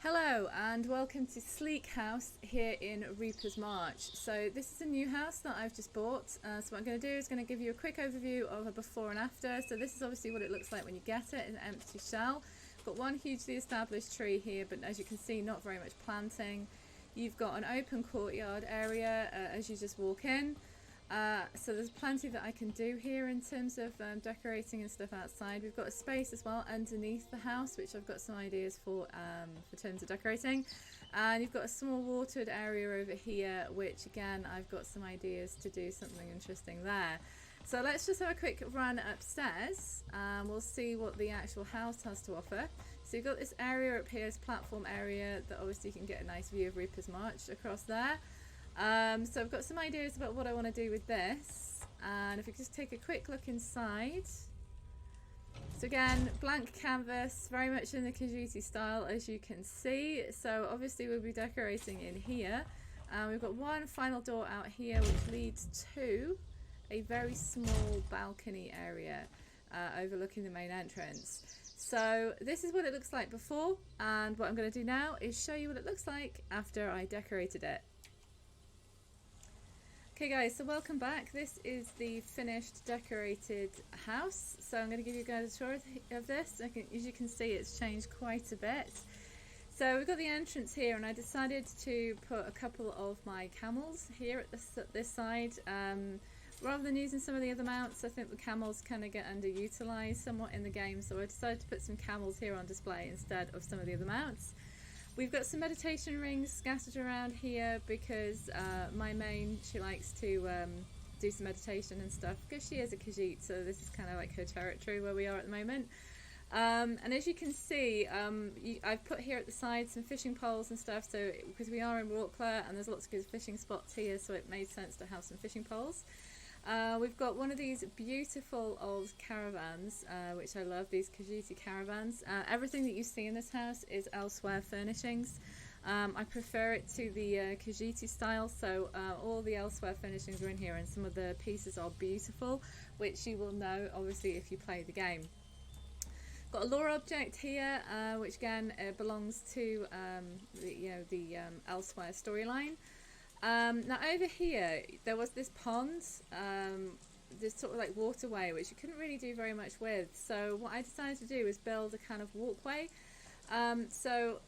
Hello and welcome to Sleek House here in Reaper's March. So this is a new house that I've just bought. So what I'm going to do is going to give you a quick overview of a before and after. So this is obviously what it looks like when you get it, an empty shell. Got one hugely established tree here, but as you can see, not very much planting. You've got an open courtyard area as you just walk in. So there's plenty that I can do here in terms of decorating and stuff outside. We've got a space as well underneath the house, which I've got some ideas for terms of decorating. And you've got a small watered area over here, which again, I've got some ideas to do something interesting there. So let's just have a quick run upstairs and we'll see what the actual house has to offer. So you've got this area up here, this platform area that obviously you can get a nice view of Reaper's March across there. So I've got some ideas about what I want to do with this, and if we just take a quick look inside. So again, blank canvas, very much in the Kijiti style, as you can see. So obviously we'll be decorating in here. We've got one final door out here which leads to a very small balcony area overlooking the main entrance. So this is what it looks like before, and what I'm going to do now is show you what it looks like after I decorated it. Okay guys, so welcome back. This is the finished decorated house. So I'm going to give you guys a tour of this. As you can see, it's changed quite a bit. So we've got the entrance here, and I decided to put a couple of my camels here at this side. Rather than using some of the other mounts, I think the camels kind of get underutilized somewhat in the game, so I decided to put some camels here on display instead of some of the other mounts. We've got some meditation rings scattered around here because my main, she likes to do some meditation and stuff because she is a Khajiit, so this is kind of like her territory where we are at the moment. And as you can see, I've put here at the side some fishing poles and stuff, so because we are in Warkla and there's lots of good fishing spots here, so it made sense to have some fishing poles. We've got one of these beautiful old caravans, which I love, these Khajiiti caravans. Everything that you see in this house is elsewhere furnishings. I prefer it to the Khajiiti style, so all the elsewhere furnishings are in here, and some of the pieces are beautiful, which you will know obviously if you play the game. Got a lore object here, which again belongs to the elsewhere storyline. Now over here there was this pond, this sort of like waterway, which you couldn't really do very much with, so what I decided to do is build a kind of walkway. So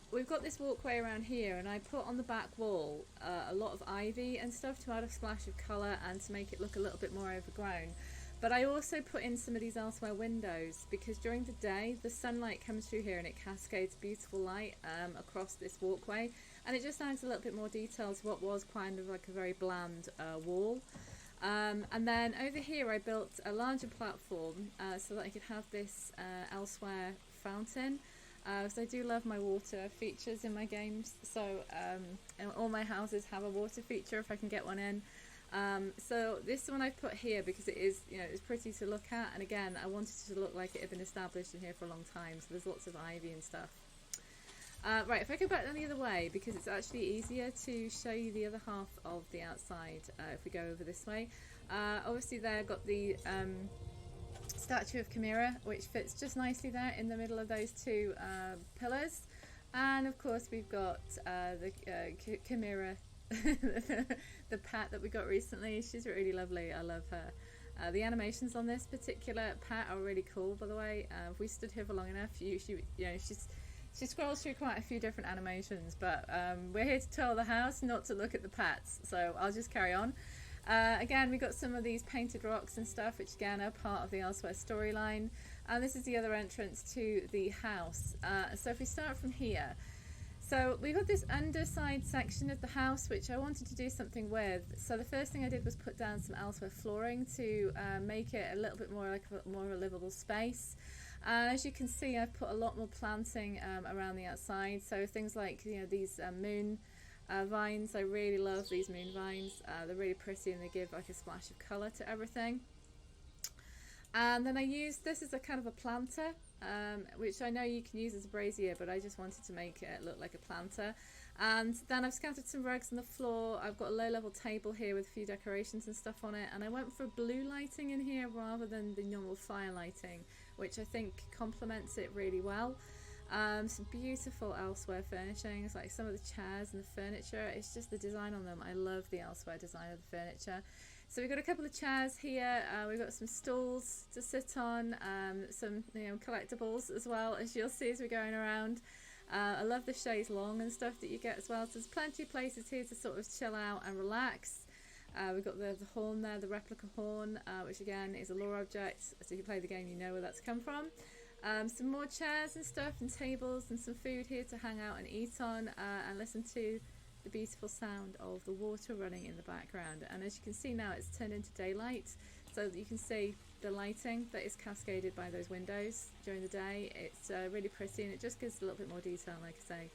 we've got this walkway around here, and I put on the back wall a lot of ivy and stuff to add a splash of colour and to make it look a little bit more overgrown. But I also put in some of these elsewhere windows because during the day the sunlight comes through here and it cascades beautiful light across this walkway, and it just adds a little bit more detail to what was kind of like a very bland wall. And then over here I built a larger platform so that I could have this elsewhere fountain. So I do love my water features in my games, so all my houses have a water feature if I can get one in. So this one I've put here because it is, it's pretty to look at, and again I wanted it to look like it had been established in here for a long time, so there's lots of ivy and stuff. Right, if I go back down the other way, because it's actually easier to show you the other half of the outside if we go over this way. Obviously there I've got the statue of Chimera, which fits just nicely there in the middle of those two pillars, and of course we've got the Chimera the pet that we got recently. She's really lovely, I love her. The animations on this particular pet are really cool, by the way. If we stood here for long enough, she scrolls through quite a few different animations, but we're here to tour the house, not to look at the pets, so I'll just carry on. Again, we got some of these painted rocks and stuff, which again are part of the elsewhere storyline, and this is the other entrance to the house. So if we start from here, so we've got this underside section of the house which I wanted to do something with. So the first thing I did was put down some elsewhere flooring to make it a little bit more like more of a livable space. And as you can see, I've put a lot more planting around the outside. So things like these moon vines. I really love these moon vines. They're really pretty and they give like a splash of colour to everything. And then I used this as a kind of a planter, which I know you can use as a brazier, but I just wanted to make it look like a planter. And then I've scattered some rugs on the floor. I've got a low-level table here with a few decorations and stuff on it, and I went for blue lighting in here rather than the normal fire lighting, which I think complements it really well. Some beautiful elsewhere furnishings, like some of the chairs and the furniture. It's just the design on them. I love the elsewhere design of the furniture. So we've got a couple of chairs here. We've got some stools to sit on, some collectibles as well, as you'll see as we're going around. I love the chaise longue and stuff that you get as well. So there's plenty of places here to sort of chill out and relax. We've got the horn there, the replica horn, which again is a lore object. So if you play the game, you know where that's come from. Some more chairs and stuff and tables and some food here to hang out and eat on and listen to the beautiful sound of the water running in the background. And as you can see now, it's turned into daylight, so that you can see the lighting that is cascaded by those windows during the day. It's really pretty, and it just gives a little bit more detail, like I say.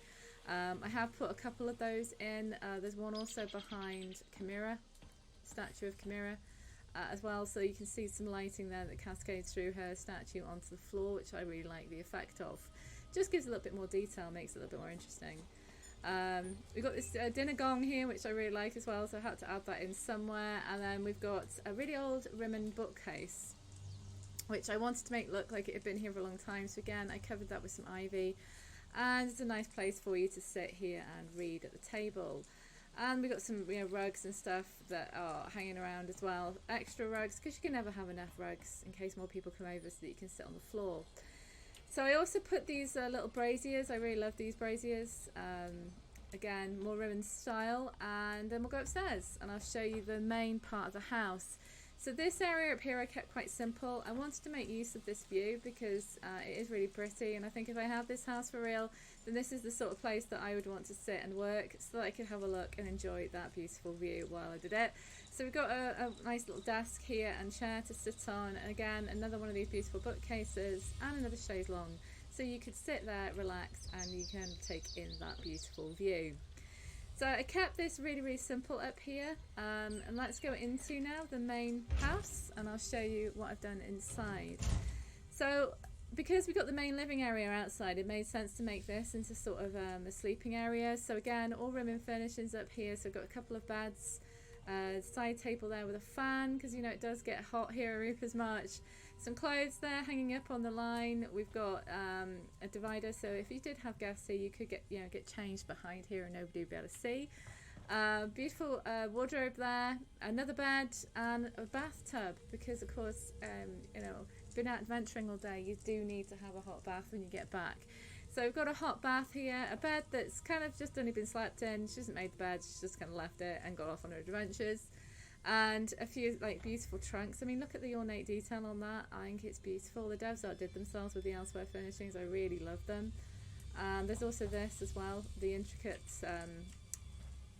I have put a couple of those in. There's one also behind Chimera, statue of Chimera, as well, so you can see some lighting there that cascades through her statue onto the floor, which I really like the effect of. Just gives a little bit more detail, makes it a little bit more interesting. We've got this dinner gong here, which I really like as well, so I had to add that in somewhere. And then we've got a really old Rimmen bookcase, which I wanted to make look like it had been here for a long time, so again I covered that with some ivy, and it's a nice place for you to sit here and read at the table. And we've got some rugs and stuff that are hanging around as well, extra rugs, because you can never have enough rugs in case more people come over, so that you can sit on the floor. So I also put these little braziers. I really love these braziers. Again, more Rimmen style. And then we'll go upstairs and I'll show you the main part of the house. So this area up here I kept quite simple. I wanted to make use of this view because it is really pretty, and I think if I had this house for real, then this is the sort of place that I would want to sit and work, so that I could have a look and enjoy that beautiful view while I did it. So we've got a nice little desk here and chair to sit on, and again another one of these beautiful bookcases and another chaise longue, so you could sit there, relax, and you can take in that beautiful view. So I kept this really, really simple up here, and let's go into now the main house, and I'll show you what I've done inside. So because we've got the main living area outside, it made sense to make this into sort of a sleeping area. So again, all Rimmen furnishings up here. So I've got a couple of beds, side table there with a fan, because it does get hot here at Rupert's March. Some clothes there hanging up on the line. We've got a divider, so if you did have guests here, you could get changed behind here and nobody would be able to see. Beautiful wardrobe there, another bed, and a bathtub, because of course been out adventuring all day, you do need to have a hot bath when you get back. So we've got a hot bath here, a bed that's kind of just only been slept in. She hasn't made the bed, she's just kind of left it and got off on her adventures. And a few beautiful trunks. I mean, look at the ornate detail on that. I think it's beautiful. The devs outdid themselves with the elsewhere furnishings. I really love them. And there's also this as well. The intricate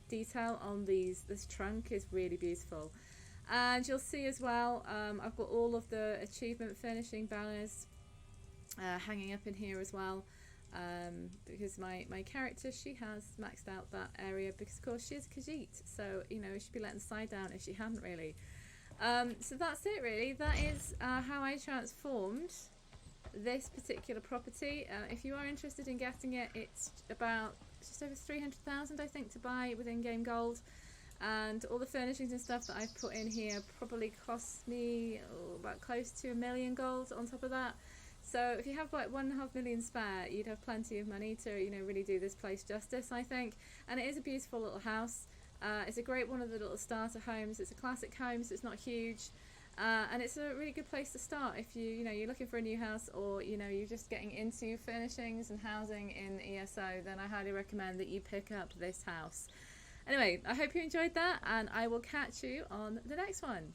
detail on this trunk is really beautiful. And you'll see as well, I've got all of the achievement furnishing banners hanging up in here as well. Because my character, she has maxed out that area, because of course she is a Khajiit, so she'd be letting the side down if she hadn't really. So that's it really. That is how I transformed this particular property. If you are interested in getting it, it's about just over 300,000 I think to buy with in-game gold, and all the furnishings and stuff that I've put in here probably cost me about close to 1 million gold on top of that. So if you have like 1.5 million spare, you'd have plenty of money to really do this place justice, I think. And it is a beautiful little house. It's a great one of the little starter homes. It's a classic home, so it's not huge, and it's a really good place to start if you're looking for a new house, or you're just getting into furnishings and housing in ESO. Then I highly recommend that you pick up this house. Anyway, I hope you enjoyed that, and I will catch you on the next one.